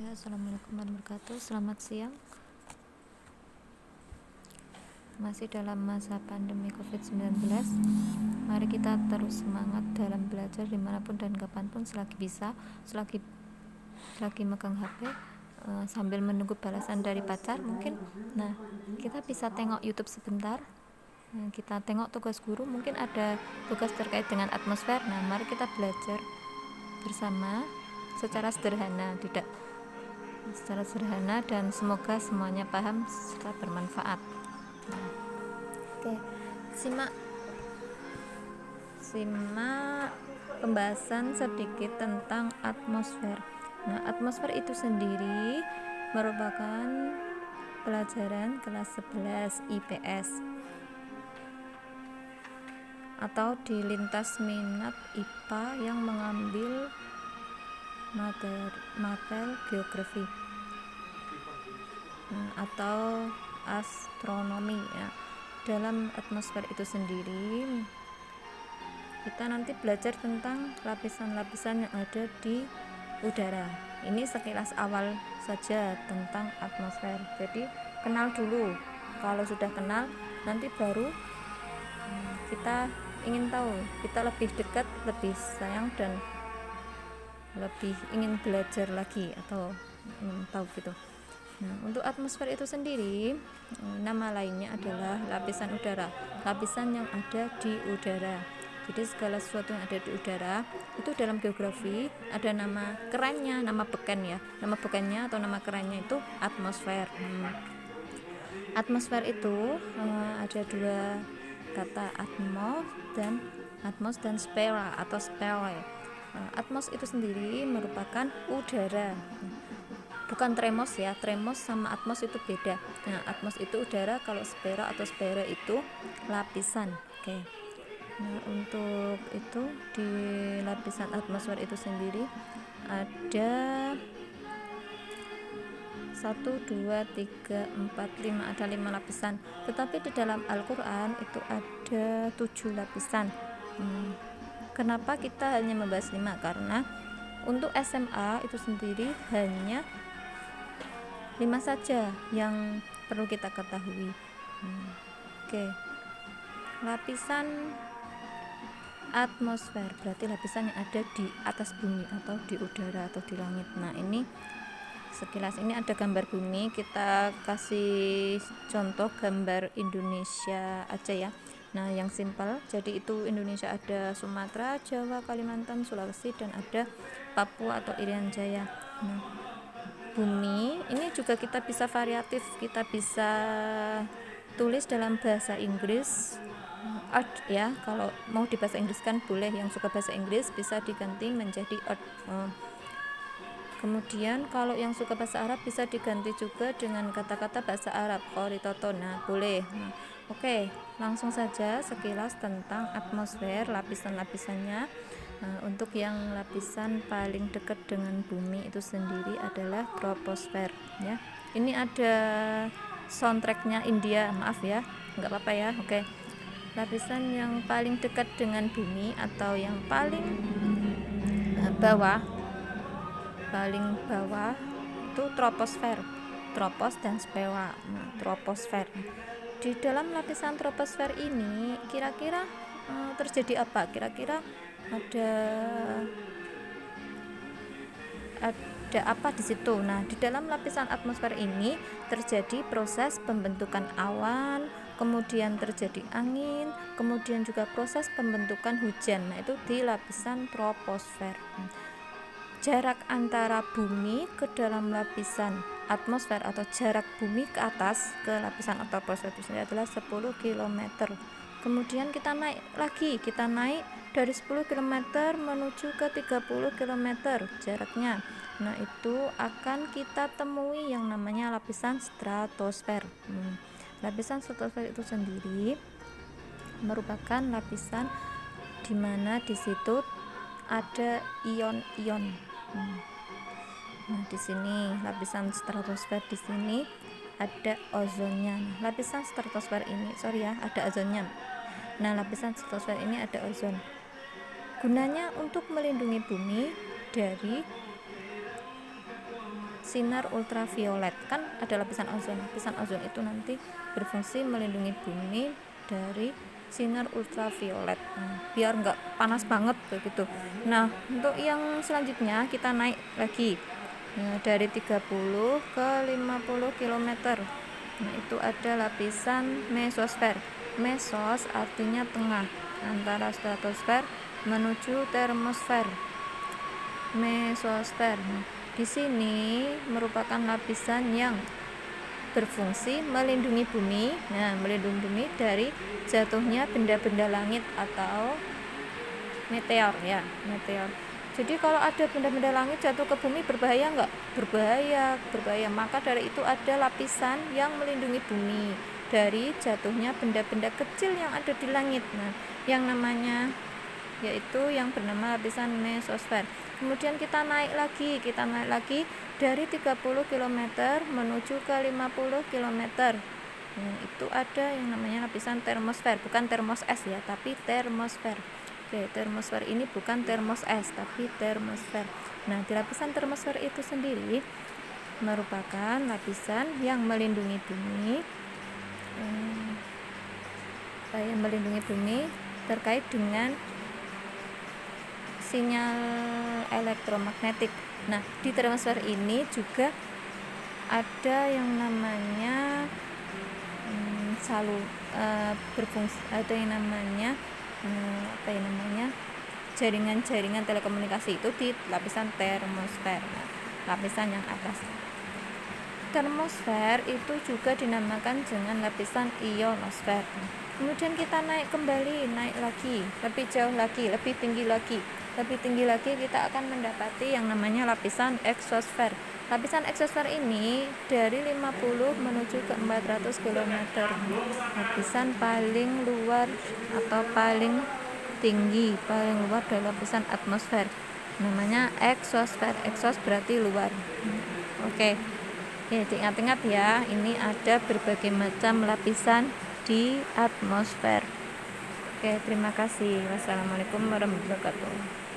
Assalamualaikum warahmatullahi wabarakatuh. Selamat siang. Masih dalam masa pandemi COVID-19, mari kita terus semangat dalam belajar dimanapun dan kapanpun selagi bisa, selagi megang HP, sambil menunggu balasan dari pacar mungkin. Nah, kita bisa tengok YouTube sebentar. Kita tengok tugas guru, mungkin ada tugas terkait dengan atmosfer. Nah, mari kita belajar bersama secara sederhana, dan semoga semuanya paham serta bermanfaat. Oke, simak pembahasan sedikit tentang atmosfer. Nah, atmosfer itu sendiri merupakan pelajaran kelas 11 IPS atau di lintas minat IPA yang mengambil materi geografi atau astronomi ya. Dalam atmosfer itu sendiri kita nanti belajar tentang lapisan-lapisan yang ada di udara. Ini sekilas awal saja tentang atmosfer. Jadi kenal dulu. Kalau sudah kenal, nanti baru kita ingin tahu, kita lebih dekat, lebih sayang, dan lebih ingin belajar lagi atau tahu gitu. Nah, untuk atmosfer itu sendiri, nama lainnya adalah lapisan udara, lapisan yang ada di udara. Jadi segala sesuatu yang ada di udara itu dalam geografi ada nama kerennya, nama beken ya. Nama bekennya atau nama kerennya itu atmosfer. Atmosfer itu ada dua kata, atmos dan spera atau sphere. Atmos itu sendiri merupakan udara. Bukan tremos ya, tremos sama atmos itu beda. Nah, atmos itu udara, kalau spera atau sphere itu lapisan. Oke. Nah, untuk itu di lapisan atmosfer itu sendiri ada 1, 2, 3, 4, 5, ada 5 lapisan. Tetapi di dalam Al-Quran itu ada 7 lapisan. Kenapa kita hanya membahas 5? Karena untuk SMA itu sendiri hanya 5 saja yang perlu kita ketahui. Oke. Lapisan atmosfer berarti lapisan yang ada di atas bumi atau di udara atau di langit. Nah, ini sekilas ini ada gambar bumi, kita kasih contoh gambar Indonesia aja ya. Nah, yang simpel, jadi itu Indonesia ada Sumatera, Jawa, Kalimantan, Sulawesi, dan ada Papua atau Irian Jaya. Nah, bumi ini juga kita bisa variatif, kita bisa tulis dalam bahasa Inggris earth ya. Kalau mau di bahasa Inggris kan boleh, yang suka bahasa Inggris bisa diganti menjadi earth. Kemudian kalau yang suka bahasa Arab bisa diganti juga dengan kata-kata bahasa Arab, qoritoto. Nah, boleh. Oke, langsung saja sekilas tentang atmosfer, lapisan-lapisannya. Untuk yang lapisan paling dekat dengan bumi itu sendiri adalah troposfer ya. Ini ada soundtracknya India, maaf ya, nggak apa-apa ya. Oke, lapisan yang paling dekat dengan bumi atau yang paling bawah itu troposfer, tropos dan sphewa. Troposfer. Di dalam lapisan troposfer ini kira-kira terjadi apa? Kira-kira ada apa di situ? Nah, di dalam lapisan atmosfer ini terjadi proses pembentukan awan, kemudian terjadi angin, kemudian juga proses pembentukan hujan. Nah, itu di lapisan troposfer. Jarak antara bumi ke dalam lapisan atmosfer atau jarak bumi ke atas ke lapisan troposfer itu adalah 10 km. Kemudian kita naik lagi, dari 10 km menuju ke 30 km jaraknya. Nah, itu akan kita temui yang namanya lapisan stratosfer. Lapisan stratosfer itu sendiri merupakan lapisan di mana di situ ada ion-ion. Nah, di sini lapisan stratosfer, di sini ada ozonnya. Lapisan stratosfer ini, ada ozonnya. Nah, lapisan stratosfer ini ada ozon. Gunanya untuk melindungi bumi dari sinar ultraviolet. Kan ada lapisan ozon itu nanti berfungsi melindungi bumi dari sinar ultraviolet, biar nggak panas banget begitu. Nah, untuk yang selanjutnya kita naik lagi, dari 30 ke 50 km. Nah, itu ada lapisan mesosfer. Mesos artinya tengah antara stratosfer menuju termosfer. Mesosfer. Nah, di sini merupakan lapisan yang berfungsi melindungi bumi. Nah, melindungi bumi dari jatuhnya benda-benda langit atau meteor ya, meteor. Jadi kalau ada benda-benda langit jatuh ke bumi berbahaya nggak? Berbahaya. Maka dari itu ada lapisan yang melindungi bumi dari jatuhnya benda-benda kecil yang ada di langit. Nah, yang namanya yaitu yang bernama lapisan mesosfer. Kemudian kita naik lagi dari 30 km menuju ke 50 km. Nah, itu ada yang namanya lapisan termosfer, bukan termos es ya, tapi termosfer. Oke, termosfer ini bukan termos es, tapi termosfer. Nah, di lapisan termosfer itu sendiri merupakan lapisan yang melindungi bumi, terkait dengan sinyal elektromagnetik. Nah, di termosfer ini juga ada yang namanya ada yang namanya jaringan-jaringan telekomunikasi, itu di lapisan termosfer. Nah, lapisan yang atas termosfer itu juga dinamakan dengan lapisan ionosfer. Kemudian kita naik lagi, lebih jauh lagi, lebih tinggi lagi kita akan mendapati yang namanya lapisan eksosfer. Lapisan eksosfer ini dari 50 menuju ke 400 km. Lapisan paling luar atau paling tinggi, paling luar dari lapisan atmosfer, namanya eksosfer. Eksos berarti luar. Oke. Ya, diingat-ingat ya, ini ada berbagai macam lapisan di atmosfer. Oke, terima kasih. Wassalamualaikum warahmatullahi wabarakatuh.